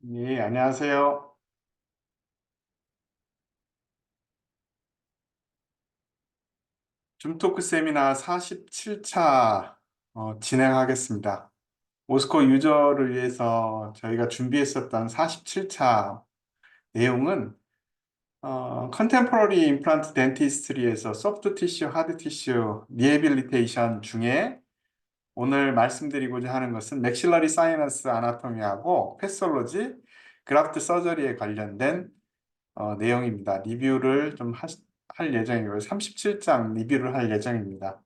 예, 안녕하세요. 줌토크 세미나 47차 진행하겠습니다. 오스코 유저를 위해서 저희가 준비했었던 47차 내용은 컨템포러리 임플란트 덴티스트리에서 소프트 티슈, 하드 티슈 리해빌리테이션 중에 오늘 말씀드리고자 하는 것은 맥실러리 사이너스 아나토미하고 패솔로지, 그라프트 서저리에 관련된 내용입니다. 리뷰를 좀 할 예정이고요. 37장 리뷰를 할 예정입니다.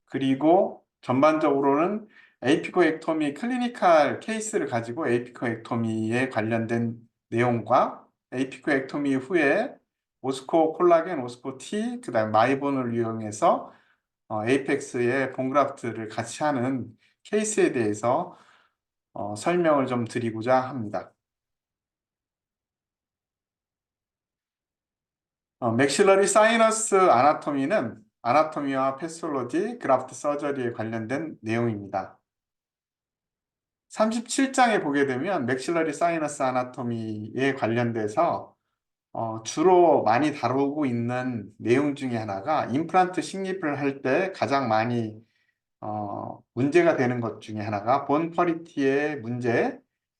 그리고 전반적으로는 에이피코액토미 클리니컬 케이스를 가지고 에이피코액토미에 관련된 내용과 에이피코액토미 후에 오스코 콜라겐, 오스코 T, 그 다음에 마이본을 이용해서 에이펙스의 본그라프트를 같이 하는 케이스에 대해서 설명을 좀 드리고자 합니다. 맥실러리 사이너스 아나토미는 아나토미와 패솔로지, 그라프트 서저리에 관련된 내용입니다. 37장에 보게 되면 맥실러리 사이너스 아나토미에 관련돼서 주로 많이 다루고 있는 내용 중에 하나가 임플란트 식립을 할 때 가장 많이 문제가 되는 것 중에 하나가 본 퀄리티의 문제,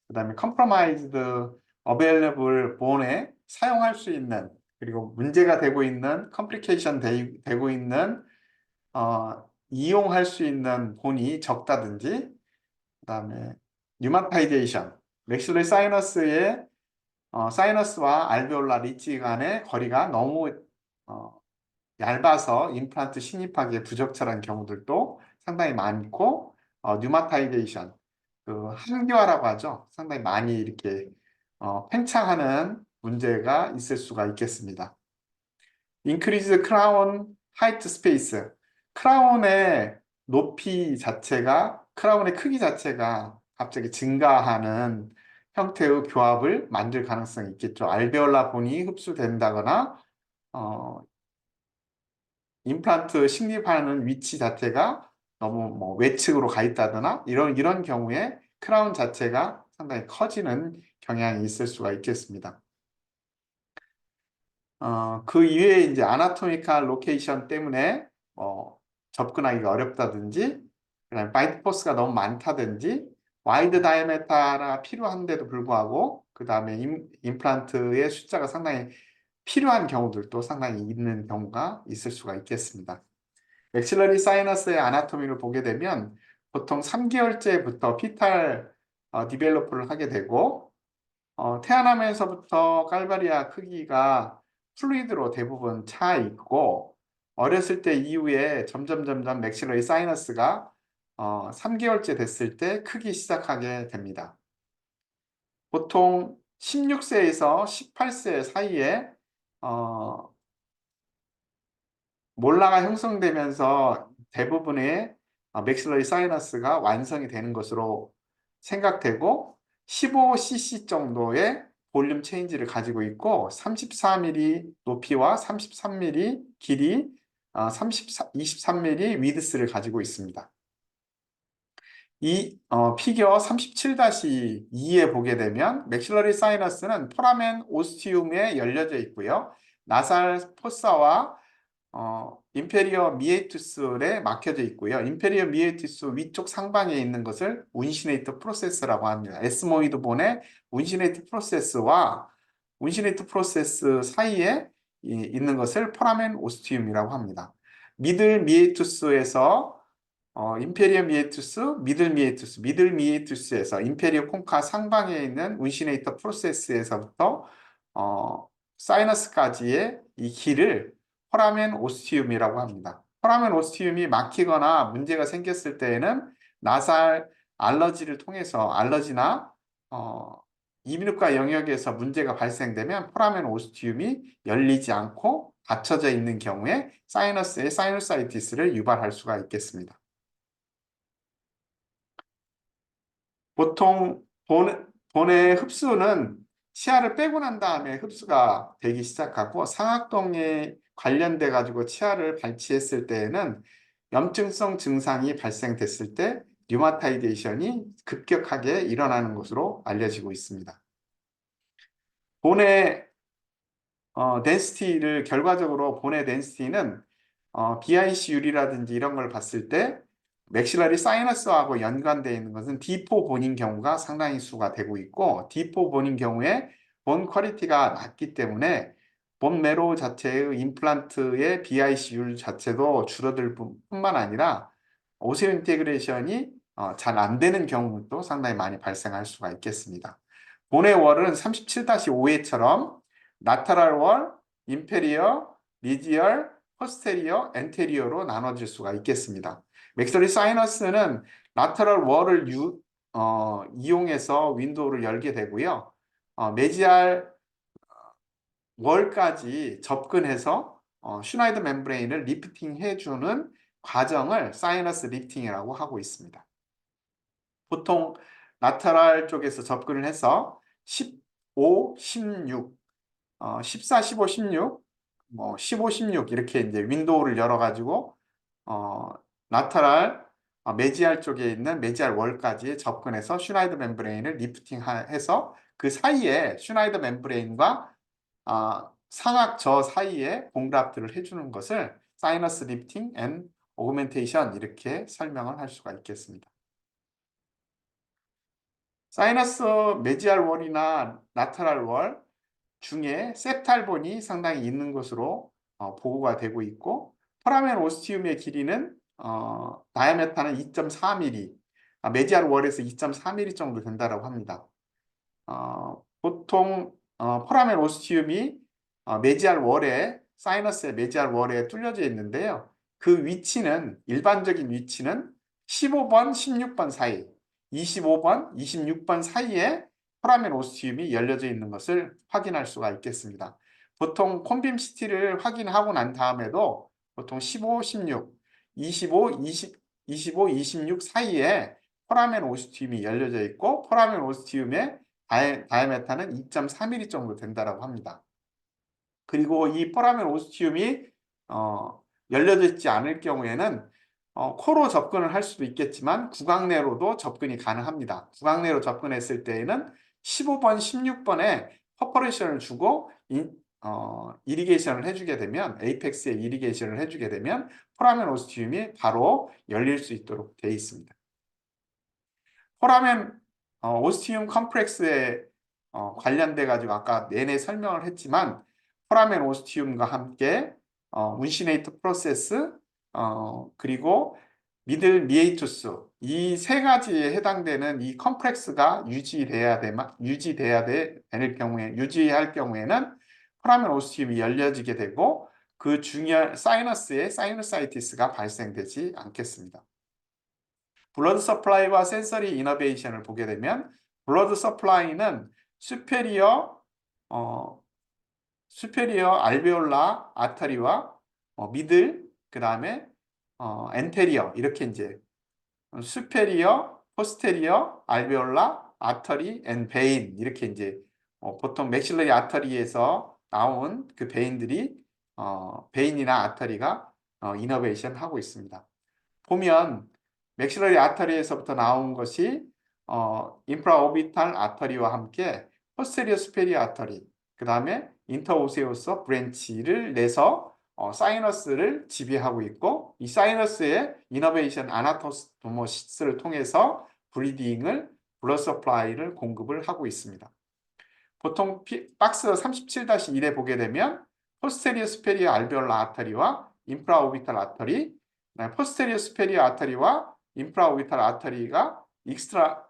그 다음에 컴프로마이즈드 어베일러블 본에 사용할 수 있는, 그리고 문제가 되고 있는 컴플리케이션 되고 있는 이용할 수 있는 본이 적다든지, 그 다음에 뉴마타이제이션, 맥실러리 사이너스의 사이너스와 알베올라 리지 간의 거리가 너무 어, 얇아서 임플란트 식립하기에 부적절한 경우들도 상당히 많고, 뉴마타이제이션, 그 한기화라고 하죠. 상당히 많이 이렇게 팽창하는 문제가 있을 수가 있겠습니다. 인크리즈 크라운 하이트 스페이스, 크라운의 높이 자체가, 크라운의 크기 자체가 갑자기 증가하는 형태의 교합을 만들 가능성이 있겠죠. 알베올라 본이 흡수된다거나 어, 임플란트 식립하는 위치 자체가 너무 뭐 외측으로 가 있다거나 이런 경우에 크라운 자체가 상당히 커지는 경향이 있을 수가 있겠습니다. 그 이외에 이제 아나토미컬 로케이션 때문에 접근하기가 어렵다든지, 그다음에 바이트 포스가 너무 많다든지, 와이드 다이아메타가 필요한데도 불구하고 그 다음에 임플란트의 숫자가 상당히 필요한 경우들도 상당히 있는 경우가 있을 수가 있겠습니다. 맥실러리 사이너스의 아나토미를 보게 되면 보통 3개월째부터 피탈 디벨로프를 하게 되고, 태어나면서부터 칼바리아 크기가 플루이드로 대부분 차 있고, 어렸을 때 이후에 점점 맥실러리 사이너스가 3개월째 됐을 때 크기 시작하게 됩니다. 보통 16세에서 18세 사이에 몰라가 형성되면서 대부분의 맥실러리 사이너스가 완성이 되는 것으로 생각되고, 15cc 정도의 볼륨 체인지를 가지고 있고 34mm 높이와 33mm 길이, 23mm 위드스를 가지고 있습니다. 이 피겨 37-2에 보게 되면 맥실러리 사이너스는 포라멘 오스티움에 열려져 있고요. 나살 포사와 임페리어 미에이투스에 막혀져 있고요. 임페리어 미에이투스 위쪽 상방에 있는 것을 운시네이트 프로세스라고 합니다. 에스모이드 본의 운시네이트 프로세스와 운시네이트 프로세스 사이에 있는 것을 포라멘 오스티움이라고 합니다. 미들 미에이투스에서 임페리어 미에이투스, 미들 미에이투스에서 임페리어 콩카 상방에 있는 운시네이터 프로세스에서부터 사이너스까지의 이 길을 포라멘 오스티움이라고 합니다. 포라멘 오스티움이 막히거나 문제가 생겼을 때에는 나살 알러지를 통해서 알러지나 이민후과 영역에서 문제가 발생되면 포라멘 오스티움이 열리지 않고 닫혀져 있는 경우에 사이너스의 사이너사이티스를 유발할 수가 있겠습니다. 보통 본의 흡수는 치아를 빼고 난 다음에 흡수가 되기 시작하고, 상악동에 관련돼 가지고 치아를 발치했을 때에는 염증성 증상이 발생됐을 때 류마타이제이션이 급격하게 일어나는 것으로 알려지고 있습니다. 본의 덴시티를 결과적으로 본의 덴시티는 BIC율이라든지 이런 걸 봤을 때 맥실러리 사이너스하고 연관되어 있는 것은 D4 본인 경우가 상당히 수가 되고 있고 D4 본인 경우에 본 퀄리티가 낮기 때문에 본 매로 자체의 임플란트의 BIC율 자체도 줄어들 뿐만 아니라 오세오 인테그레이션이 잘 안 되는 경우도 상당히 많이 발생할 수가 있겠습니다. 본의 월은 37-5회처럼 라테랄 월, 인페리어, 미디얼, 포스테리어, 엔테리어로 나눠질 수가 있겠습니다. 맥스터리 사이너스는 라테럴 월을 이용해서 윈도우를 열게 되고요. 메지알 월까지 접근해서 슈나이더 멤브레인을 리프팅 해주는 과정을 사이너스 리프팅이라고 하고 있습니다. 보통 라테랄 쪽에서 접근을 해서 15, 16, 14, 15, 16, 15, 16 이렇게 이제 윈도우를 열어가지고 라테랄 메지알 쪽에 있는 메지알 월까지 접근해서 슈나이더 멤브레인을 리프팅해서 그 사이에 슈나이더 멤브레인과 상악 저 사이에 공그라프트를 해주는 것을 사이너스 리프팅 앤 오그멘테이션 이렇게 설명을 할 수가 있겠습니다. 사이너스 메지알 월이나 라테랄 월 중에 septal본이 상당히 있는 것으로 보고가 되고 있고 포라멘 오스티움의 길이는 다이아메타는 2.4mm, 메지알 월에서 2.4mm 정도 된다고 합니다. 보통 포라멘 오스티움이 메지알 월에 사이너스의 메지알 월에 뚫려져 있는데요. 그 위치는 일반적인 위치는 15번, 16번 사이, 25번, 26번 사이에 포라멘 오스티움이 열려져 있는 것을 확인할 수가 있겠습니다. 보통 콘빔 CT를 확인하고 난 다음에도 보통 15, 16, 25, 25, 26 사이에 포라멘 오스티움이 열려져 있고 포라멘 오스티움의 다이아메타는 2.3mm 정도 된다고 합니다. 그리고 이 포라멘 오스티움이 열려져 있지 않을 경우에는 코로 접근을 할 수도 있겠지만 구강 내로도 접근이 가능합니다. 구강 내로 접근했을 때에는 15번, 16번에 퍼퍼레이션을 주고 이리게이션을 해주게 되면 에이펙스에 이리게이션을 해주게 되면 포라멘 오스티움이 바로 열릴 수 있도록 되어 있습니다. 포라멘 오스티움 컴플렉스에 관련돼 가지고 아까 내내 설명을 했지만 포라멘 오스티움과 함께 운시네이트 프로세스 그리고 미들 미에이투스 이 세 가지에 해당되는 이 컴플렉스가 유지돼야 될 경우에 유지할 경우에는 포라멘 오스티움이 열려지게 되고 그 중요한 사이너스에 사이너사이티스가 발생되지 않겠습니다. 블러드 서플라이와 센서리 이너베이션을 보게 되면 블러드 서플라이는 수페리어 알베올라 아터리와 미들 그다음에 엔테리어 이렇게 이제 수페리어, 포스테리어, 알베올라, 아터리, 앤 베인 이렇게 이제 보통 맥실러리 아터리에서 나온 그 베인들이 베인이나 아터리가 이너베이션 하고 있습니다. 보면 맥실러리 아터리에서부터 나온 것이 인프라오비탈 아터리와 함께 포스테리어 수페리어 아터리 그 다음에 인터오세우스 브랜치를 내서 사이너스를 지배하고 있고 이 사이너스의 이너베이션 아나토모시스를 통해서 브리딩을 블러드 서플라이를 공급을 하고 있습니다. 보통 박스 37-1에 보게 되면 포스테리어 수페리어 알베올라 아터리와 인프라오비탈 아터리 포스테리어 수페리어 아터리와 인프라오비탈 아터리가 익스트라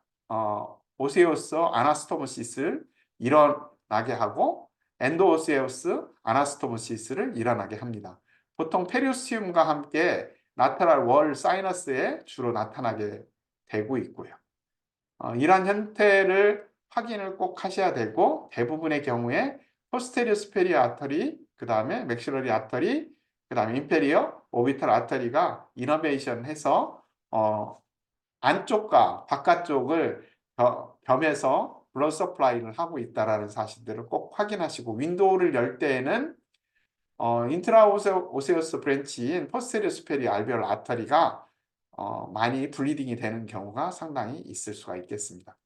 오세우스 아나스토모시스를 일어나게 하고 엔도오세우스 아나스토모시스를 일어나게 합니다. 보통 페리오스티움과 함께 라테랄 월 사이너스에 주로 나타나게 되고 있고요. 이러한 형태를 확인을 꼭 하셔야 되고 대부분의 경우에 포스테리어 수페리어 아터리 그 다음에 맥실러리 아터리 그 다음에 인페리어 오비탈 아터리가 이너베이션 해서 안쪽과 바깥쪽을 겸해서 블러드 서플라이를 하고 있다는 사실들을 꼭 확인하시고 윈도우를 열 때에는 인트라오세우스 브랜치인 포스테리어 수페리어 알베올 아터리가 많이 블리딩이 되는 경우가 상당히 있을 수가 있겠습니다.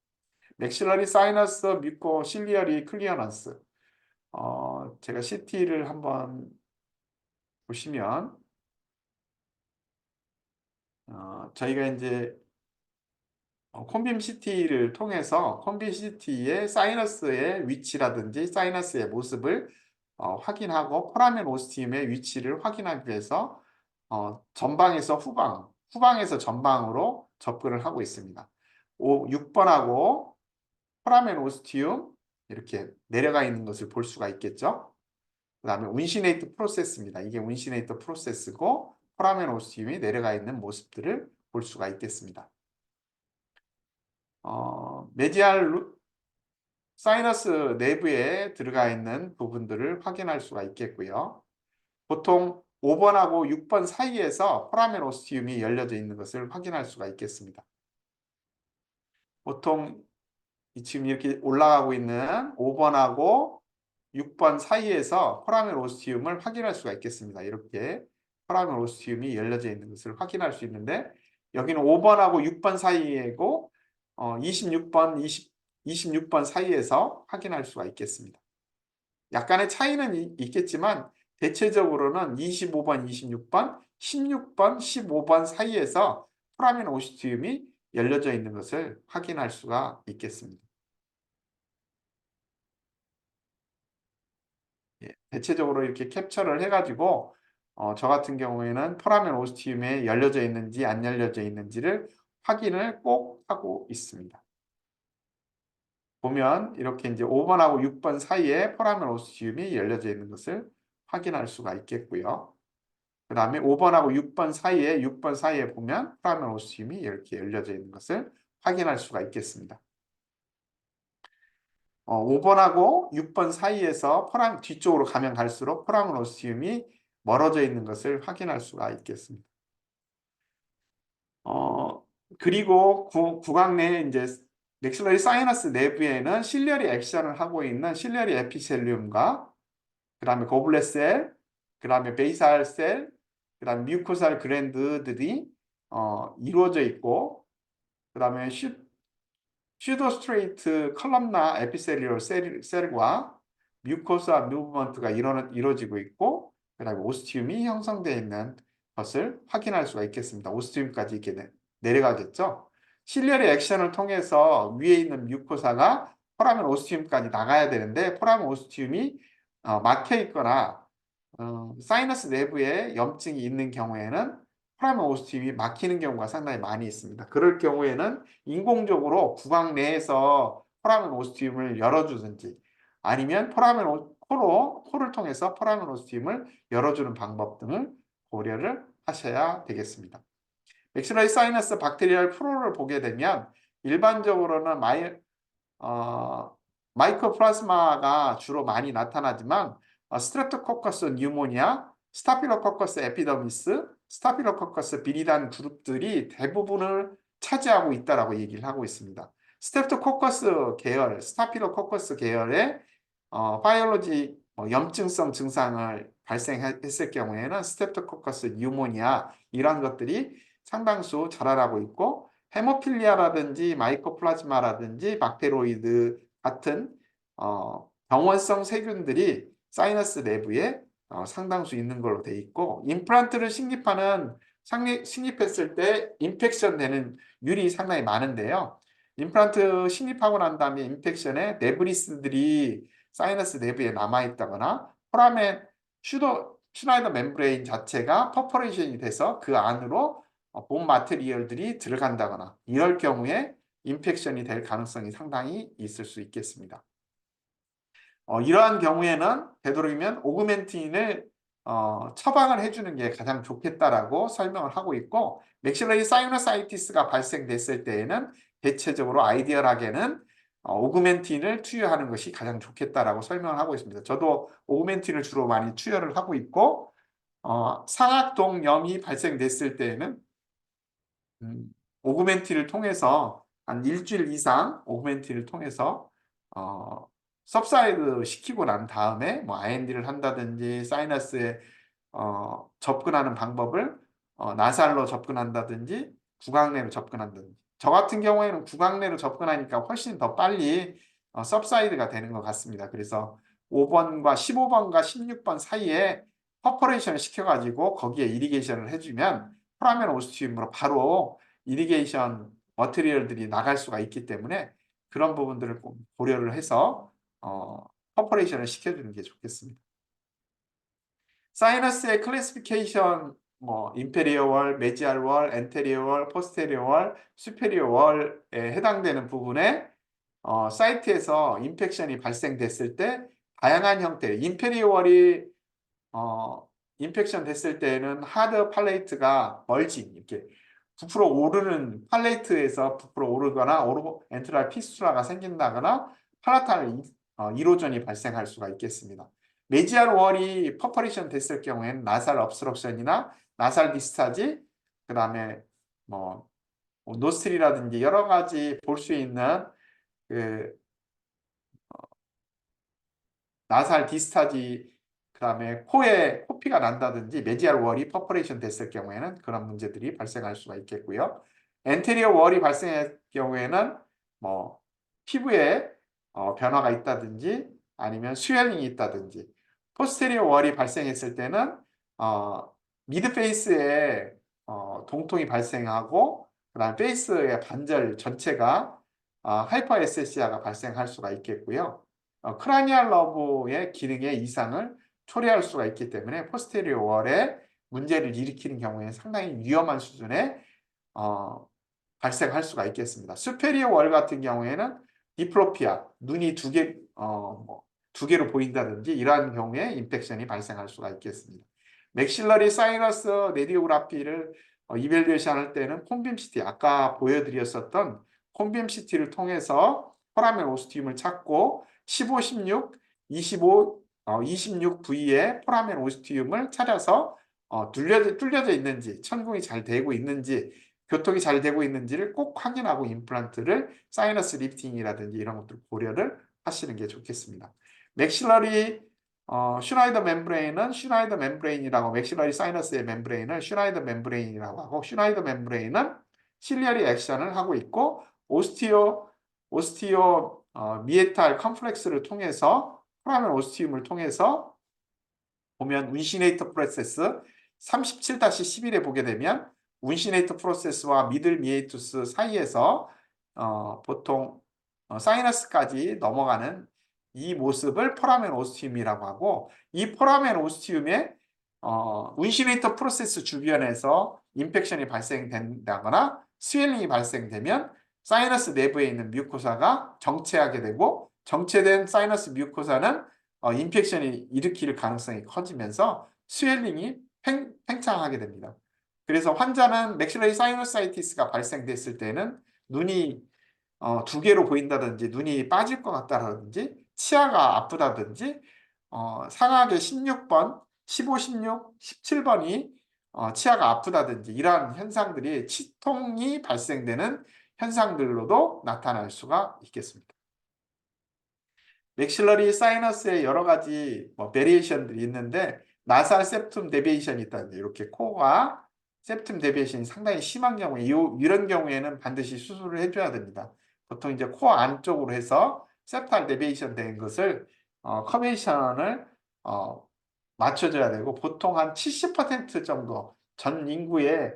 맥실러리 사이너스 뮤코 실리어리 클리어런스. 제가 CT를 한번 보시면 저희가 이제 콘빔 CT를 통해서 콘빔 CT의 사이너스의 위치라든지 사이너스의 모습을 확인하고 포라멘 오스티움의 위치를 확인하기 위해서 전방에서 후방, 후방에서 전방으로 접근을 하고 있습니다. 6번하고 포라멘 오스티움 이렇게 내려가 있는 것을 볼 수가 있겠죠. 그 다음에 운시네이트 프로세스입니다. 이게 운시네이트 프로세스고 포라멘 오스티움이 내려가 있는 모습들을 볼 수가 있겠습니다. 메디알 사이너스 내부에 들어가 있는 부분들을 확인할 수가 있겠고요. 보통 5번하고 6번 사이에서 포라멘 오스티움이 열려져 있는 것을 확인할 수가 있겠습니다. 보통 지금 이렇게 올라가고 있는 5번하고 6번 사이에서 포라멘 오스티움을 확인할 수가 있겠습니다. 이렇게 포라멘 오스티움이 열려져 있는 것을 확인할 수 있는데 여기는 5번하고 6번 사이이고 26번, 26번 사이에서 확인할 수가 있겠습니다. 약간의 차이는 있겠지만 대체적으로는 25번, 26번, 16번, 15번 사이에서 포라멘 오스티움이 열려져 있는 것을 확인할 수가 있겠습니다. 예, 대체적으로 이렇게 캡처를 해가지고 저 같은 경우에는 포라멘 오스티움에 열려져 있는지 안 열려져 있는지를 확인을 꼭 하고 있습니다. 보면 이렇게 이제 5번하고 6번 사이에 포라멘 오스티움이 열려져 있는 것을 확인할 수가 있겠고요. 그 다음에 5번하고 6번 사이에 보면 포라멘 오스티움이 이렇게 열려져 있는 것을 확인할 수가 있겠습니다. 5번하고 6번 사이에서 뒤쪽으로 가면 갈수록 포라멘 오스티움이 멀어져 있는 것을 확인할 수가 있겠습니다. 그리고 구강 내에 이제 맥실러리 사이너스 내부에는 실리어리 액션을 하고 있는 실리어리 에피셀리움과 그 다음에 고블렛 셀, 그 다음에 베이살 셀, 그 다음에 뮤코살 그랜드들이 이루어져 있고 그 다음에 슈도스트레이트 컬럼나 에피셀리얼 셀과 뮤코사 무브먼트가 이루어지고 있고 그 다음에 오스티움이 형성되어 있는 것을 확인할 수가 있겠습니다. 오스티움까지 이렇게 내려가겠죠. 실리어리 액션을 통해서 위에 있는 뮤코사가 포라멘 오스티움까지 나가야 되는데 포라멘 오스티움이 막혀 있거나 사이너스 내부에 염증이 있는 경우에는 포라멘 오스티움이 막히는 경우가 상당히 많이 있습니다. 그럴 경우에는 인공적으로 구강 내에서 포라멘 오스티움을 열어주든지 아니면 코를 통해서 포라멘 오스티움을 열어주는 방법 등을 고려를 하셔야 되겠습니다. 맥실러리 사이너스 박테리얼 프로를 보게 되면 일반적으로는 마이코플라즈마가 주로 많이 나타나지만 스트레프토코커스 뉴모니아, 스타필로코커스 에피더미스, 스타필로코커스 비리단 그룹들이 대부분을 차지하고 있다라고 얘기를 하고 있습니다. 스트레프토코커스 계열, 스타필로코커스 계열의 바이올로지 염증성 증상을 발생했을 경우에는 스트레프토코커스 뉴모니아 이런 것들이 상당수 자라나고 있고 헤모필리아라든지 마이코플라즈마라든지 박테로이드 같은 병원성 세균들이 사이너스 내부에 상당수 있는 걸로 돼 있고 임플란트를 식립했을 때 인펙션 되는 율이 상당히 많은데요. 임플란트 식립하고 난 다음에 인펙션에 네브리스들이 사이너스 내부에 남아있다거나 포라멘 슈나이더 멤브레인 자체가 퍼포레이션이 돼서 그 안으로 본 마테리얼들이 들어간다거나 이럴 경우에 인펙션이 될 가능성이 상당히 있을 수 있겠습니다. 이러한 경우에는 되도록이면 오그멘틴을 처방을 해주는 게 가장 좋겠다라고 설명을 하고 있고 맥실러리 사이너사이티스가 발생됐을 때에는 대체적으로 아이디얼하게는 오그멘틴을 투여하는 것이 가장 좋겠다라고 설명을 하고 있습니다. 저도 오그멘틴을 주로 많이 투여를 하고 있고 상악동염이 발생됐을 때에는 오그멘틴을 통해서 한 일주일 이상 오그멘틴을 통해서 सब사이드 시키고 난 다음에 뭐 IND를 한다든지 사이너스에 접근하는 방법을 나살로 접근한다든지 구강내로 접근한다든지. 저 같은 경우에는 구강내로 접근하니까 훨씬 더 빨리 subside가 되는 것 같습니다. 그래서 5번과 15번과 16번 사이에 퍼포레이션을 시켜가지고 거기에 이리게이션을 해주면 포라멘 오스티움으로 바로 이리게이션 머티리얼들이 나갈 수가 있기 때문에 그런 부분들을 꼭 고려를 해서 퍼포레이션을 시켜주는 게 좋겠습니다. 사이너스의 클래시피케이션 뭐 인페리어 월, 메지알 월, 엔테리어 월, 포스테리어 월, 수페리어 월에 해당되는 부분에 사이트에서 인펙션이 발생됐을 때 다양한 형태, 인페리어 월이 인펙션 됐을 때는 하드 팔레이트가 벌진 이렇게 부풀어 오르는 팔레이트에서 부풀어 오르거나 엔트랄 피스투라가 생긴다거나 팔라탈 이로전이 발생할 수가 있겠습니다. 메지알 월이 퍼퍼레이션 됐을 경우에는 나살 업스트럭션이나 나살 디스차지, 그 다음에 뭐 노스트리라든지 여러 가지 볼 수 있는 그 나살 디스차지, 그 다음에 코에 코피가 난다든지 메지알 월이 퍼퍼레이션 됐을 경우에는 그런 문제들이 발생할 수가 있겠고요. 엔테리어 월이 발생할 경우에는 뭐 피부에 변화가 있다든지 아니면 스웰링이 있다든지, 포스테리어 월이 발생했을 때는 미드 페이스에 동통이 발생하고 그다음 페이스의 반절 전체가 하이퍼 에세시아가 발생할 수가 있겠고요. 크라니얼 러브의 기능의 이상을 초래할 수가 있기 때문에 포스테리어 월에 문제를 일으키는 경우에 상당히 위험한 수준의 발생할 수가 있겠습니다. 수페리어 월 같은 경우에는 디플로피아, 눈이 두 개로 보인다든지 이러한 경우에 인펙션이 발생할 수가 있겠습니다. 맥실러리 사이너스 레디오그라피를 이벨리에이션 할 때는 콤빔CT, 아까 보여드렸었던 콤빔CT를 통해서 포라멘 오스티움을 찾고 15, 16, 25, 26 부위에 포라멘 오스티움을 찾아서 뚫려져 있는지, 천궁이 잘 되고 있는지, 교통이 잘 되고 있는지를 꼭 확인하고 임플란트를 사이너스 리프팅이라든지 이런 것들 고려를 하시는 게 좋겠습니다. 맥실러리 슈나이더 멤브레인은 슈나이더 멤브레인이라고, 맥실러리 사이너스의 멤브레인을 슈나이더 멤브레인이라고 하고, 슈나이더 멤브레인은 실리어리 액션을 하고 있고, 오스티오 미에탈 컴플렉스를 통해서 포라멘 오스티움을 통해서 보면 운시네이터 프로세스 37-11에 보게 되면 운시네이터 프로세스와 미들 미에투스 사이에서 보통 사이너스까지 넘어가는 이 모습을 포라멘 오스티움이라고 하고, 이 포라멘 오스티움의 운시네이터 프로세스 주변에서 인펙션이 발생된다거나 스웰링이 발생되면 사이너스 내부에 있는 뮤코사가 정체하게 되고, 정체된 사이너스 뮤코사는 인펙션이 일으킬 가능성이 커지면서 스웰링이 팽창하게 됩니다. 그래서 환자는 맥실러리 사이너사이티스가 발생됐을 때는 눈이 두 개로 보인다든지 눈이 빠질 것 같다든지 치아가 아프다든지 상하게 16번, 15, 16, 17번이 치아가 아프다든지 이러한 현상들이 치통이 발생되는 현상들로도 나타날 수가 있겠습니다. 맥실러리 사이너스의 여러 가지 베리에이션들이 있는데, 나살 septum 데비에이션이 있다든지 이렇게 코가 septum 데비에이션이 상당히 심한 경우에 이런 경우에는 반드시 수술을 해줘야 됩니다. 보통 이제 코 안쪽으로 해서 septal 데비에이션 된 것을 커베이션을 맞춰줘야 되고, 보통 한 70% 정도 전 인구의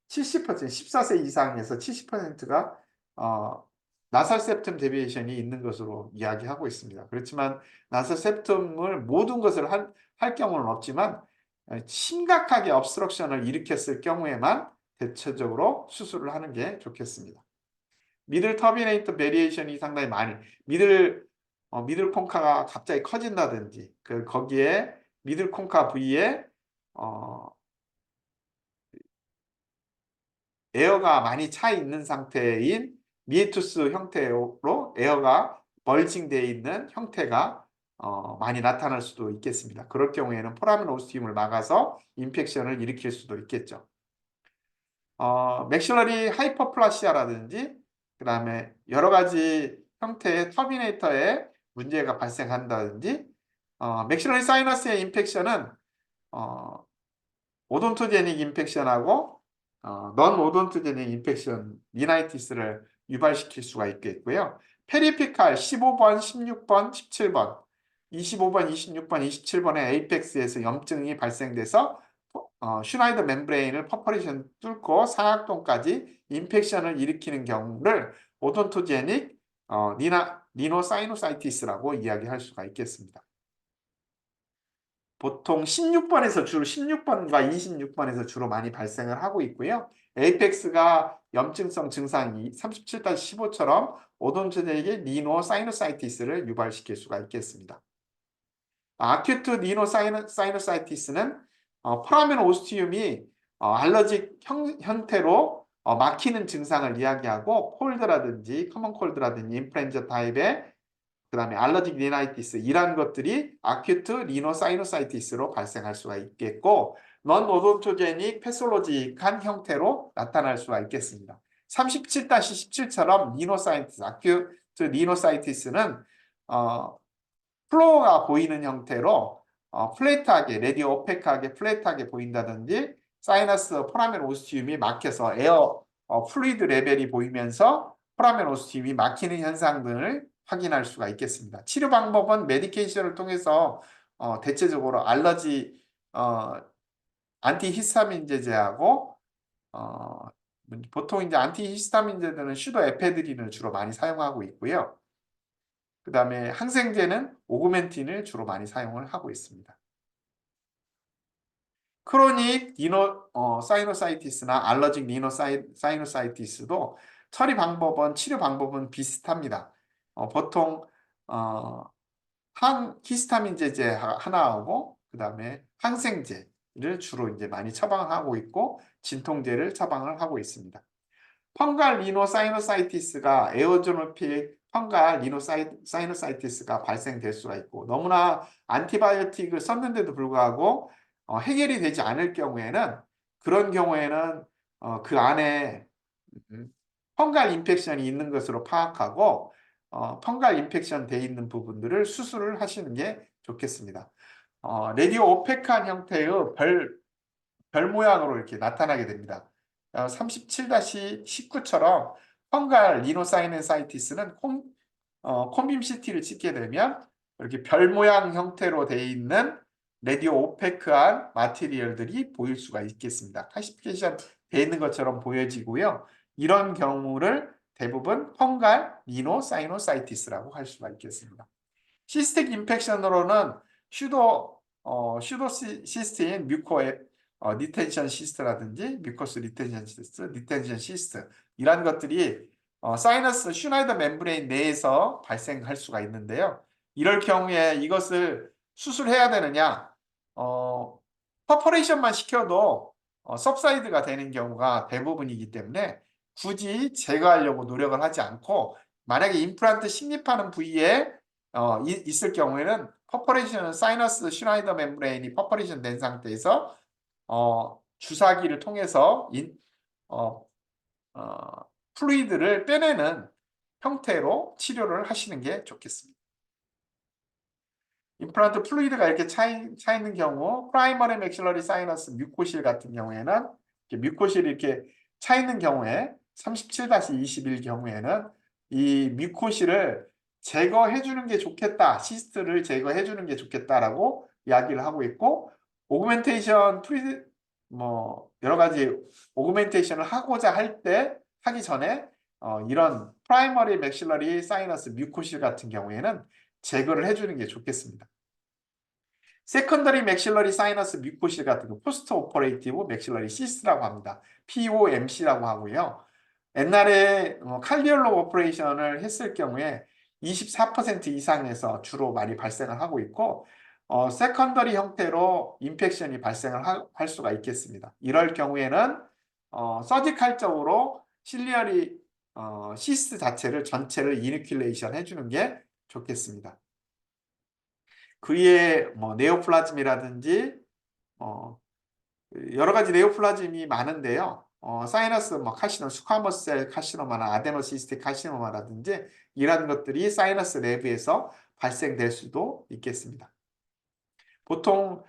70%, 14세 이상에서 70%가 나살 septum 데비에이션이 있는 것으로 이야기하고 있습니다. 그렇지만 나살 septum을 모든 것을 할 경우는 없지만 심각하게 obstruction을 일으켰을 경우에만 대체적으로 수술을 하는 게 좋겠습니다. 미들 터미네이터 베리에이션이 상당히 많이, 미들 콩카가 갑자기 커진다든지, 거기에 미들 콩카 부위에 에어가 많이 차 있는 상태인 미에투스 형태로 에어가 벌징되어 있는 형태가 많이 나타날 수도 있겠습니다. 그럴 경우에는 포라멘 오스티움을 막아서 인펙션을 일으킬 수도 있겠죠. 맥실러리 하이퍼플라시아라든지 그 다음에 여러 가지 형태의 터미네이터에 문제가 발생한다든지, 맥실러리 사이너스의 인펙션은 오돈토제닉 인펙션하고 non 오돈토제닉 인펙션 리나이티스를 유발시킬 수가 있겠고요. 페리피칼 15번, 16번, 17번, 25번, 26번, 27번의 에이펙스에서 염증이 발생돼서 슈나이더 멤브레인을 퍼포레이션 뚫고 상악동까지 인펙션을 일으키는 경우를 오돈토제닉 리노사이노사이티스라고 이야기할 수가 있겠습니다. 보통 16번과 26번에서 주로 많이 발생을 하고 있고요. 에이펙스가 염증성 증상이 37-15처럼 오돈토제닉 리노사이노사이티스를 유발시킬 수가 있겠습니다. 아큐트 리노사이노사이티스는 포라멘 오스티움이 알러직 형태로 막히는 증상을 이야기하고 콜드라든지 커먼 콜드라든지 인플루엔자 타입의 그다음에 알러직 리나이티스 이러한 것들이 아큐트 리노사이노사이티스로 발생할 수가 있겠고 넌 오돈토제닉 패솔로직한 형태로 나타날 수가 있겠습니다. 37-17처럼 리노사이티스, 아큐트 리노사이티스는 플로어가 보이는 형태로 플랫하게, 레디오 오펙하게 플랫하게 보인다든지 사이너스 포라멘 오스티움이 막혀서 에어 플루이드 레벨이 보이면서 포라멘 오스티움이 막히는 현상 등을 확인할 수가 있겠습니다. 치료 방법은 메디케이션을 통해서 대체적으로 알러지 안티히스타민제제하고 보통 이제 안티히스타민제들은 슈도에페드린을 주로 많이 사용하고 있고요. 그 다음에 항생제는 오그멘틴을 주로 많이 사용을 하고 있습니다. 크로닉 사이노사이티스나 알러직 사이노사이티스도 치료 방법은 비슷합니다. 보통 히스타민제제 하나하고 그 다음에 항생제를 주로 이제 많이 처방하고 있고 진통제를 처방을 하고 있습니다. 펑갈 리노사이노사이티스가 에오조노픽 펑갈 리노사이노사이티스가 발생될 수가 있고 너무나 안티바이오틱을 썼는데도 불구하고 해결이 되지 않을 경우에는 그런 경우에는 그 안에 펑갈 인펙션이 있는 것으로 파악하고 펑갈 인펙션 돼 있는 부분들을 수술을 하시는 게 좋겠습니다. 레디오 오펙한 형태의 별 모양으로 이렇게 나타나게 됩니다. 37-19처럼 펑갈 리노사이노사이티스는 콤빔CT를 찍게 되면 이렇게 별 모양 형태로 되어 있는 레디오 오페크한 마테리얼들이 보일 수가 있겠습니다. 칼시피케이션 되어 있는 것처럼 보여지고요. 이런 경우를 대부분 펑갈 리노사이노사이티스라고 할 수가 있겠습니다. 시스틱 인펙션으로는 시스트인 뮤코의 리텐션 시스트라든지 뮤코스 리텐션 시스트 이런 것들이 사이너스 슈나이더 멤브레인 내에서 발생할 수가 있는데요. 이럴 경우에 이것을 수술해야 되느냐? 퍼포레이션만 시켜도 सब사이드가 되는 경우가 대부분이기 때문에 굳이 제거하려고 노력을 하지 않고 만약에 임플란트 식립하는 부위에 있을 경우에는 사이너스 슈나이더 멤브레인이 퍼포레이션 된 상태에서 주사기를 통해서 플루이드를 빼내는 형태로 치료를 하시는 게 좋겠습니다. 임플란트 플루이드가 이렇게 차 있는 경우 프라이머리 맥실러리 사이너스 뮤코실 같은 경우에는 뮤코실이 이렇게 차 있는 경우에 37-21 경우에는 이 뮤코실을 제거해 주는 게 좋겠다. 시스트를 제거해 주는 게 좋겠다라고 이야기를 하고 있고 오그멘테이션 여러 가지 오그멘테이션을 하고자 하기 전에 이런 프라이머리 맥실러리 사이너스 뮤코실 같은 경우에는 제거를 해주는 게 좋겠습니다. 세컨더리 맥실러리 사이너스 뮤코실 같은 거 포스트 오퍼레이티브 맥실러리 시스라고 합니다. POMC라고 하고요. 옛날에 칼디올로 오퍼레이션을 했을 경우에 24% 이상에서 주로 많이 발생을 하고 있고 세컨더리 형태로 인펙션이 발생을 할 수가 있겠습니다. 이럴 경우에는 서지칼적으로 실리어리 시스트 전체를 이니큘레이션 해주는 게 좋겠습니다. 그의 네오플라즘이라든지 여러 가지 네오플라즘이 많은데요. 사이너스 카시노, 스쿼머스 셀 카시노마나 아데노시스틱 카시노마라든지 이런 것들이 사이너스 내부에서 발생될 수도 있겠습니다. 보통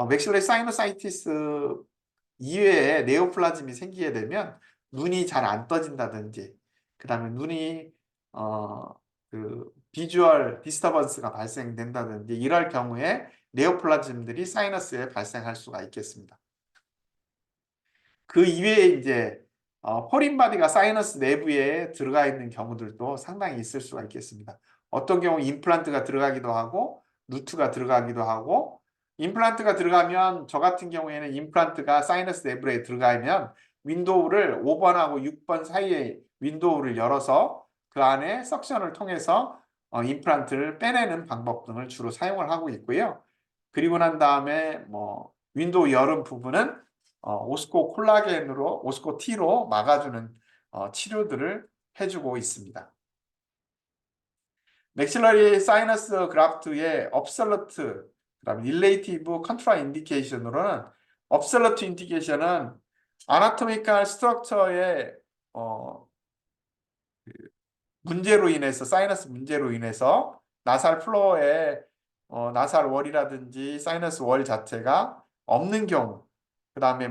맥실러리 사이노사이티스 이외에 네오플라즘이 생기게 되면 눈이 잘 안 떠진다든지, 그 다음에 눈이 비주얼 디스터번스가 발생된다든지 이럴 경우에 네오플라즘들이 사이너스에 발생할 수가 있겠습니다. 그 이외에 이제 포린 바디가 사이너스 내부에 들어가 있는 경우들도 상당히 있을 수가 있겠습니다. 어떤 경우 임플란트가 들어가기도 하고 루트가 들어가기도 하고, 임플란트가 들어가면 저 같은 경우에는 임플란트가 사이너스 내부에 들어가면 윈도우를 5번하고 6번 사이에 윈도우를 열어서 그 안에 석션을 통해서 임플란트를 빼내는 방법 등을 주로 사용을 하고 있고요. 그리고 난 다음에 윈도우 열은 부분은 오스코 콜라겐으로, 오스코 T로 막아주는 치료들을 해주고 있습니다. 맥실러리 사이너스 그라프트의 업설러트, 그다음 릴레이티브 컨트라 인디케이션으로는, 업설러트 인디케이션은 아나토미컬 스트럭처의 문제로 인해서, 사이너스 문제로 인해서 나살 플로어에 나살 월이라든지 사이너스 월 자체가 없는 경우, 그 다음에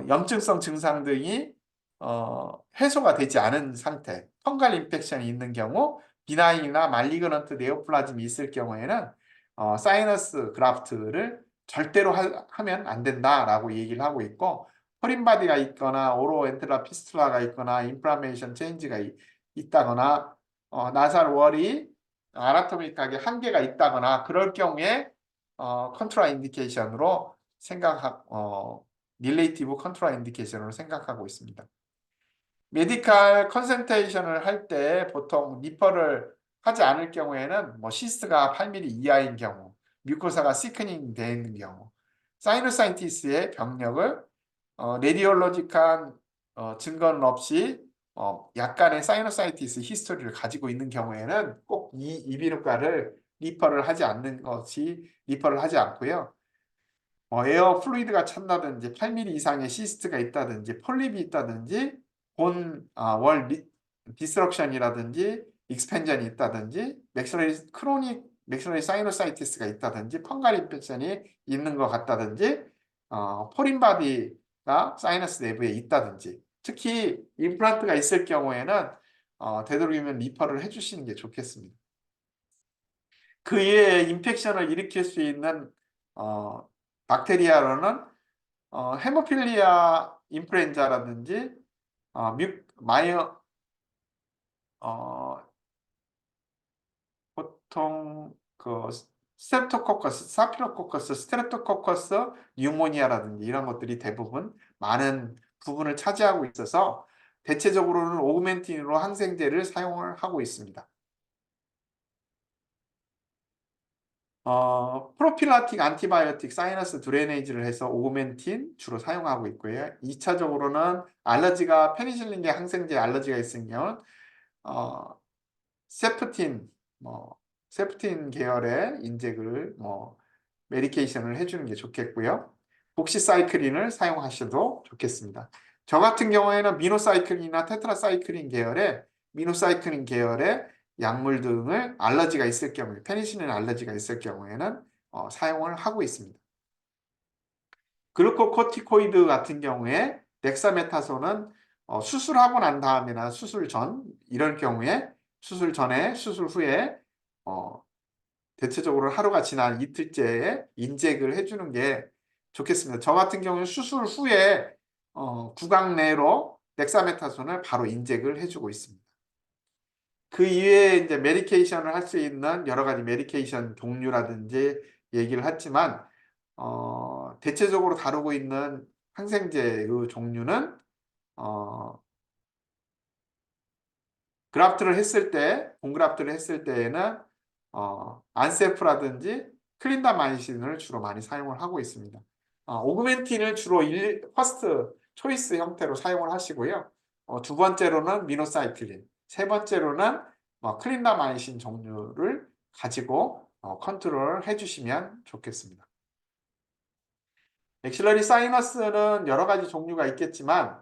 염증성 증상 등이 해소가 되지 않은 상태, 펑갈 인펙션이 있는 경우, 비나인이나 말리그넌트 네오플라즘이 있을 경우에는 사이너스 그라프트를 절대로 하면 안 된다라고 얘기를 하고 있고, 포린바디가 있거나 오로엔테라 피스툴라가 있거나 인플라메이션 체인지가 있다거나 나살월이 아나토미하게 한계가 있다거나 그럴 경우에 컨트라 인디케이션으로 릴레이티브 컨트라 인디케이션으로 생각하고 있습니다. 메디칼 컨센테이션을 할 때 보통 리퍼를 하지 않을 경우에는 시스트가 8mm 이하인 경우, 뮤코사가 시크닝 되는 경우, 사이노사이티스의 병력을 레디올로직한 증거는 없이 약간의 사이노사이티스 히스토리를 가지고 있는 경우에는 꼭 이 이비인후과를 리퍼를 하지 않는 것이, 리퍼를 하지 않고요. 에어 플루이드가 찼다든지 8mm 이상의 시스트가 있다든지 폴립이 있다든지 월 디스럭션이라든지 익스펜전이 있다든지 크로닉 맥실러리 사이노사이티스가 있다든지 펑갈 인펙션이 있는 것 같다든지 포린바디가 사이너스 내부에 있다든지, 특히 임플란트가 있을 경우에는 되도록이면 리퍼를 해주시는 게 좋겠습니다. 그 이외에 인펙션을 일으킬 수 있는 박테리아로는 헤모필리아 인플루엔자라든지 마이어 보통 스트랩토코커스, 사피로코커스, 스트랩토코커스 뉴모니아라든지 이런 것들이 대부분 많은 부분을 차지하고 있어서 대체적으로는 오그멘틴으로 항생제를 사용을 하고 있습니다. 프로필라틱 안티바이오틱 사이너스 드레네이지를 해서 오그멘틴 주로 사용하고 있고요. 2차적으로는 알러지가 페니실린계 항생제 알러지가 있으면 세프틴 세프틴 계열의 인젝을 메디케이션을 해주는 게 좋겠고요. 복시사이클린을 사용하셔도 좋겠습니다. 저 같은 경우에는 미노사이클린이나 테트라사이클린 계열의 약물 등을 알러지가 있을 경우에, 페니실린 알러지가 있을 경우에는 사용을 하고 있습니다. 글루코코티코이드 같은 경우에 덱사메타손은 수술하고 난 다음이나 수술 전, 이런 경우에 수술 전에 수술 후에 대체적으로 하루가 지난 이틀째에 인젝을 해주는 게 좋겠습니다. 저 같은 경우는 수술 후에 구강 내로 덱사메타손을 바로 인젝을 해주고 있습니다. 그 이외에 이제 메디케이션을 할 수 있는 여러 가지 메디케이션 종류라든지 얘기를 했지만, 대체적으로 다루고 있는 항생제의 종류는 그라프트를 했을 때, 본그라프트를 했을 때에는 안세프라든지 클린다마이신을 주로 많이 사용을 하고 있습니다. 오그멘틴을 주로 퍼스트 초이스 형태로 사용을 하시고요. 두 번째로는 미노사이클린, 세 번째로는 클린다마이신 종류를 가지고 컨트롤을 해주시면 좋겠습니다. 맥실러리 사이너스는 여러 가지 종류가 있겠지만,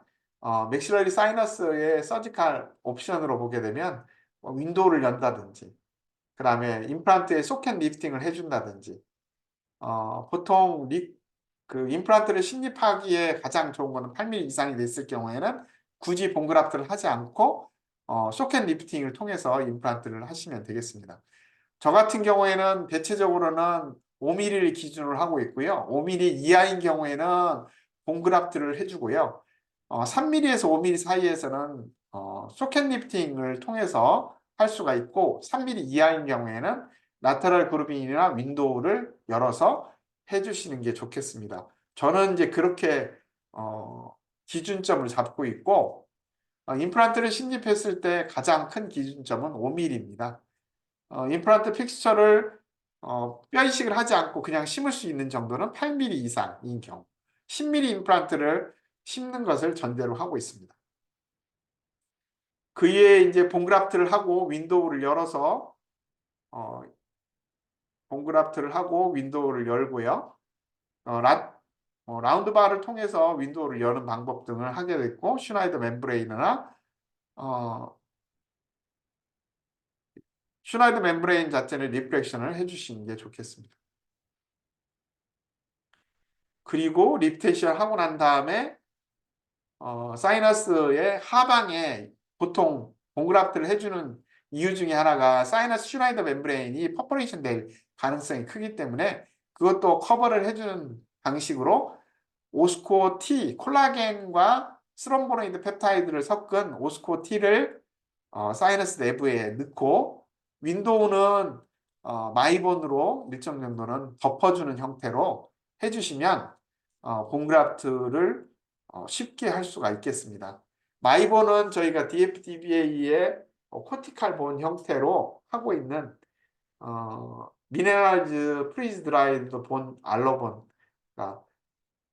맥실러리 사이너스의 서지컬 옵션으로 보게 되면 윈도우를 연다든지, 그 다음에 임플란트에 소켓 리프팅을 해준다든지, 보통 그 임플란트를 신입하기에 가장 좋은 거는 8mm 이상이 됐을 경우에는 굳이 본그라프트를 하지 않고 소켓 리프팅을 통해서 임플란트를 하시면 되겠습니다. 저 같은 경우에는 대체적으로는 5mm를 기준으로 하고 있고요. 5mm 이하인 경우에는 본그라프트를 해주고요. 3mm에서 5mm 사이에서는 소켓 리프팅을 통해서 할 수가 있고 3mm 이하인 경우에는 라테럴 그루빙이나 윈도우를 열어서 해주시는 게 좋겠습니다. 저는 이제 그렇게 기준점을 잡고 있고 임플란트를 신입했을 때 가장 큰 기준점은 5mm입니다. 임플란트 픽스처를 뼈 이식을 하지 않고 그냥 심을 수 있는 정도는 8mm 이상인 경우 10mm 임플란트를 심는 것을 전제로 하고 있습니다. 그 이에 이제 본그라프트를 하고 윈도우를 열어서 어, 본그라프트를 하고 윈도우를 열고요. 라운드 바를 통해서 윈도우를 여는 방법 등을 하게 됐고 슈나이더 멤브레인이나 슈나이더 멤브레인 자체는 리프렉션을 해주시는 게 좋겠습니다. 그리고 리프테이션 하고 난 다음에 사이너스의 하방에 보통 본그라프트를 해주는 이유 중에 하나가 사이너스 슈나이더 멤브레인이 퍼포레이션 될 가능성이 크기 때문에 그것도 커버를 해주는 방식으로 오스코 T, 콜라겐과 스롬보노이드 펩타이드를 섞은 오스코 T를 사이너스 내부에 넣고 윈도우는 마이본으로 일정 정도는 덮어주는 형태로 해주시면 본그라프트를 쉽게 할 수가 있겠습니다. 마이본은 저희가 DFDBA의 코티칼 본 형태로 하고 있는 미네랄즈 프리즈 드라이드 본 알로본, 그러니까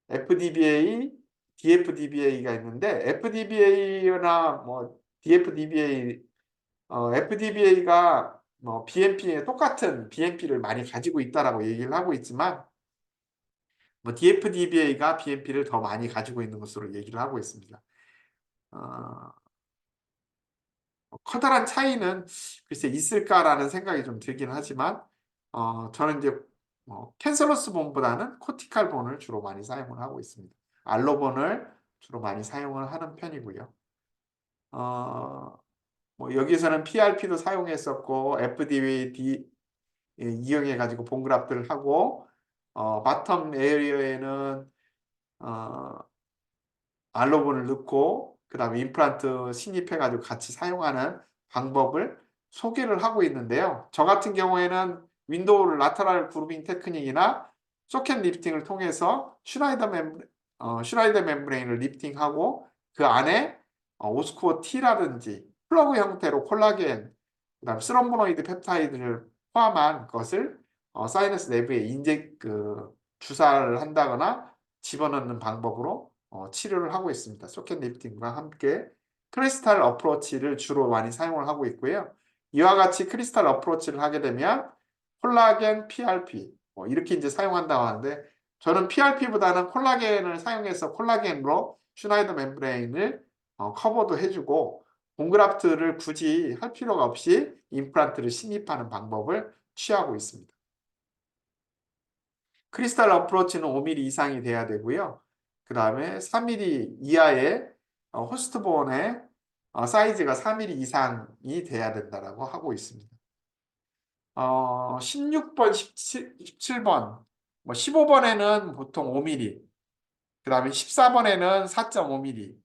FDBA, DFDBA가 있는데 FDBA나 뭐 DFDBA, FDBA가 뭐 BMP에 똑같은 BMP를 많이 가지고 있다라고 얘기를 하고 있지만 뭐 DFDBA가 BMP를 더 많이 가지고 있는 것으로 얘기를 하고 있습니다. 어, 커다란 차이는 글쎄 있을까라는 생각이 좀 들긴 하지만 저는 이제 캔서러스 본보다는 코티칼 본을 주로 많이 사용을 하고 있습니다. 알로본을 주로 많이 사용을 하는 편이고요. 뭐 여기서는 PRP도 사용했었고 FDB 이용해 가지고 본그라프트를 하고 바텀 에리어에는 알로본을 넣고 그 다음에 임플란트 신입해 가지고 같이 사용하는 방법을 소개를 하고 있는데요. 저 같은 경우에는 윈도우 라테럴 그루빙 테크닉이나 소켓 리프팅을 통해서 슈라이더 멤브레인을 리프팅하고 그 안에 오스쿠어 T라든지 플러그 형태로 콜라겐, 그다음 스롬보노이드 펩타이드를 포함한 것을 사이너스 내부에 주사를 한다거나 집어넣는 방법으로 치료를 하고 있습니다. 소켓 리프팅과 함께 크리스탈 어프로치를 주로 많이 사용을 하고 있고요. 이와 같이 크리스탈 어프로치를 하게 되면 콜라겐, PRP 이렇게 이제 사용한다고 하는데 저는 PRP보다는 콜라겐을 사용해서 콜라겐으로 슈나이더 멤브레인을 커버도 해주고 본그라프트를 굳이 할 필요가 없이 임플란트를 신입하는 방법을 취하고 있습니다. 크리스탈 어프로치는 5mm 이상이 돼야 되고요. 그 다음에 3mm 이하의 호스트본의 사이즈가 4mm 이상이 돼야 된다고 하고 있습니다. 16번, 17번, 뭐 15번에는 보통 5mm, 그 다음에 14번에는 4.5mm,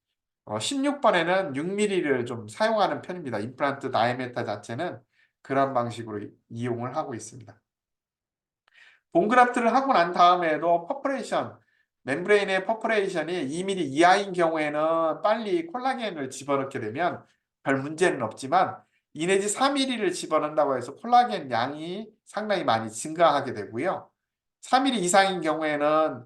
16번에는 6mm를 좀 사용하는 편입니다. 임플란트 다이아메터 자체는 그런 방식으로 이용을 하고 있습니다. 본그라프트를 하고 난 다음에도 멤브레인의 퍼포레이션이 2mm 이하인 경우에는 빨리 콜라겐을 집어넣게 되면 별 문제는 없지만 2 내지 3mm를 집어넣는다고 해서 콜라겐 양이 상당히 많이 증가하게 되고요. 3mm 이상인 경우에는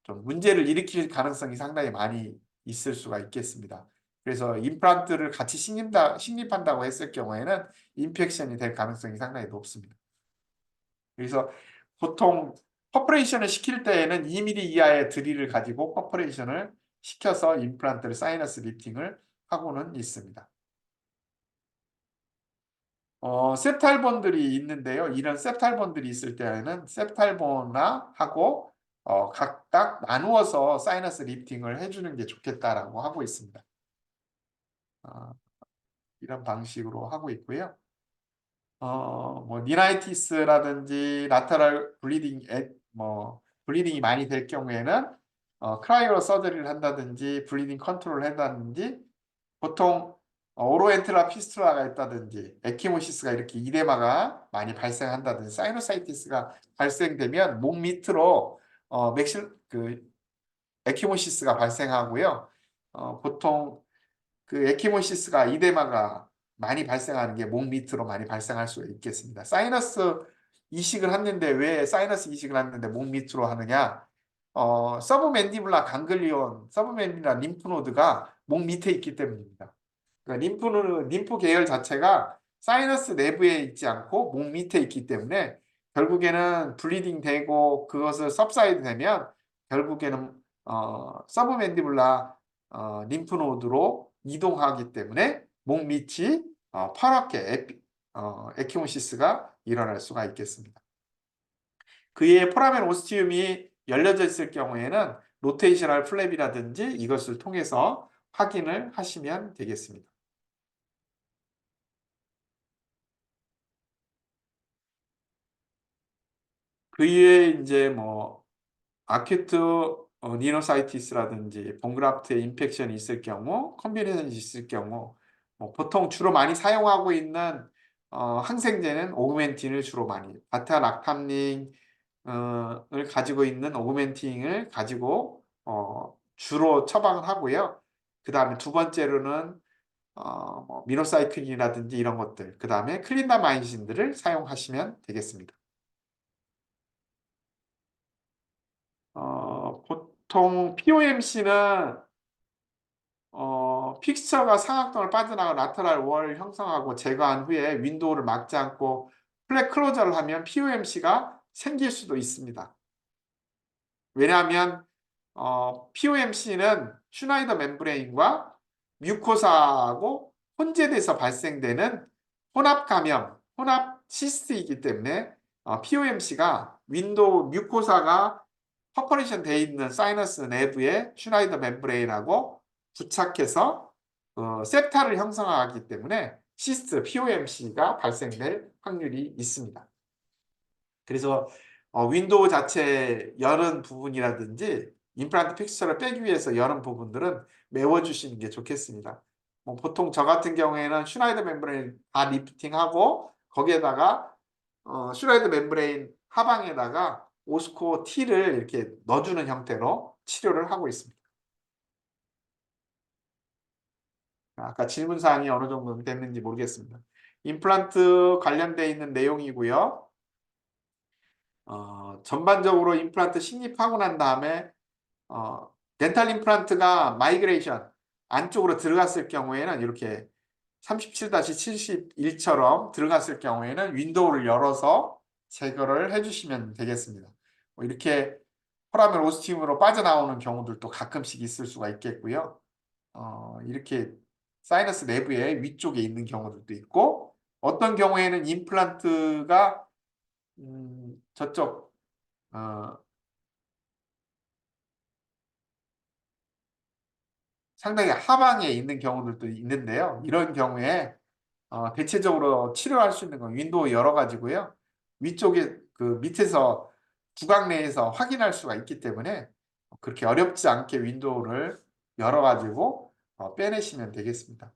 좀 문제를 일으킬 가능성이 상당히 많이 있을 수가 있겠습니다. 그래서 임플란트를 같이 식립한다고 했을 경우에는 인펙션이 될 가능성이 상당히 높습니다. 그래서 보통 퍼포레이션을 시킬 때에는 2mm 이하의 드릴을 가지고 퍼포레이션을 시켜서 임플란트를 사이너스 리프팅을 하고는 있습니다. septal본들이 있는데요. 이런 septal본들이 있을 때에는 septal본하고 각각 나누어서 사이너스 리프팅을 해주는 게 좋겠다라고 하고 있습니다. 어, 이런 방식으로 하고 있고요. 뭐 니나이티스라든지 라테럴 블리딩, 블리딩이 많이 될 경우에는 크라이오 서저리를 한다든지 블리딩 컨트롤을 한다든지 보통 오로엔트라 피스툴라가 있다든지 에키모시스가 이렇게 이데마가 많이 발생한다든지 사이노사이티스가 발생되면 목 밑으로 맥실 에키모시스가 발생하고요. 보통 그 에키모시스가 이데마가 많이 발생하는 게 목 밑으로 많이 발생할 수 있겠습니다. 사이너스 이식을 했는데 왜 사이너스 이식을 했는데 목 밑으로 하느냐? 서브맨디블라 강글리온, 서브맨디블라 림프노드가 목 밑에 있기 때문입니다. 그러니까 림프 계열 자체가 사이너스 내부에 있지 않고 목 밑에 있기 때문에 결국에는 블리딩 되고 그것을 सब사이드 되면 결국에는 서브맨디블라 림프노드로 이동하기 때문에 목 밑이 파랗게 에키모시스가 일어날 수가 있겠습니다. 그의 포라멘 오스티움이 열려져 있을 경우에는 로테이셔널 플랩이라든지 이것을 통해서 확인을 하시면 되겠습니다. 그 이외에 이제 뭐 아큐트 니노사이티스라든지 본그라프트에 인펙션이 있을 경우, 컨비네이션이 있을 경우, 보통 주로 많이 사용하고 있는 항생제는 오그멘틴을 주로 많이, 바타락탐링을 가지고 있는 오그멘틴을 가지고 주로 처방을 하고요. 그 다음에 두 번째로는 미노사이클린이라든지 이런 것들, 그 다음에 클린다마이신들을 사용하시면 되겠습니다. 보통 POMC는 픽스처가 상악동을 빠져나가 라테랄 월을 형성하고 제거한 후에 윈도우를 막지 않고 플랫 클로저를 하면 POMC가 생길 수도 있습니다. 왜냐하면 POMC는 슈나이더 멤브레인과 뮤코사하고 혼재돼서 발생되는 혼합 감염, 혼합 시스트이기 때문에 POMC가 윈도우 뮤코사가 퍼퍼레이션 되어 있는 사이너스 내부에 슈나이더 멤브레인하고 부착해서 셉타를 형성하기 때문에 시스트 POMC가 발생될 확률이 있습니다. 그래서 윈도우 자체 여는 부분이라든지 임플란트 픽스처를 빼기 위해서 여는 부분들은 메워주시는 게 좋겠습니다. 보통 저 같은 경우에는 슈나이더 멤브레인 다 리프팅하고 거기에다가 슈나이더 멤브레인 하방에다가 오스코 T를 이렇게 넣어주는 형태로 치료를 하고 있습니다. 아까 질문 사항이 어느 정도 됐는지 모르겠습니다. 임플란트 관련되어 있는 내용이고요. 전반적으로 임플란트 식립하고 난 다음에 덴탈 임플란트가 마이그레이션 안쪽으로 들어갔을 경우에는 이렇게 37-71처럼 들어갔을 경우에는 윈도우를 열어서 제거를 해주시면 되겠습니다. 이렇게 포라멘 오스티움으로 빠져나오는 경우들도 가끔씩 있을 수가 있겠고요. 이렇게 사이너스 내부에 위쪽에 있는 경우들도 있고 어떤 경우에는 임플란트가 저쪽 상당히 하방에 있는 경우들도 있는데요. 이런 경우에 대체적으로 치료할 수 있는 건 윈도우 열어가지고요. 위쪽에 그 밑에서 구강 내에서 확인할 수가 있기 때문에 그렇게 어렵지 않게 윈도우를 열어가지고 빼내시면 되겠습니다.